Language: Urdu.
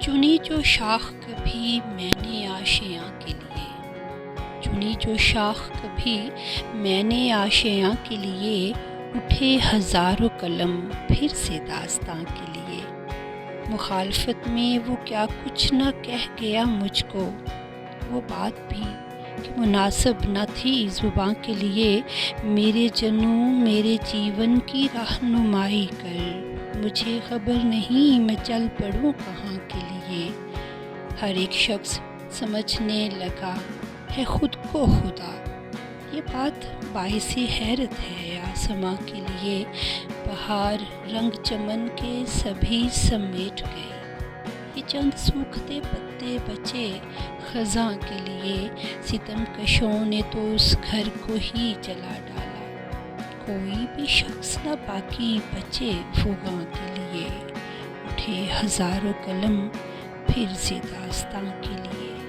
چنی جو شاخ کبھی میں نے آشیاں کے لیے، چنی جو شاخ کبھی میں نے آشیاں کے لیے، اٹھے ہزاروں قلم پھر سے داستاں کے لیے۔ مخالفت میں وہ کیا کچھ نہ کہہ گیا مجھ کو، وہ بات بھی کہ مناسب نہ تھی زباں کے لیے۔ میرے جنوں میرے جیون کی رہنمائی کر، مجھے خبر نہیں میں چل پڑوں کہاں کے لیے۔ ہر ایک شخص سمجھنے لگا ہے خود کو خدا، یہ بات باعث حیرت ہے آسماں کے لیے۔ بہار رنگ چمن کے سبھی سمیٹ گئے، یہ چند سوکھتے پتے بچے خزاں کے لیے۔ ستم کشوں نے تو اس گھر کو ہی جلا ڈالا، کوئی بھی شخص نہ باقی بچے فغاں کے لیے۔ اٹھے ہزاروں قلم پھر سے داستاں کے لیے۔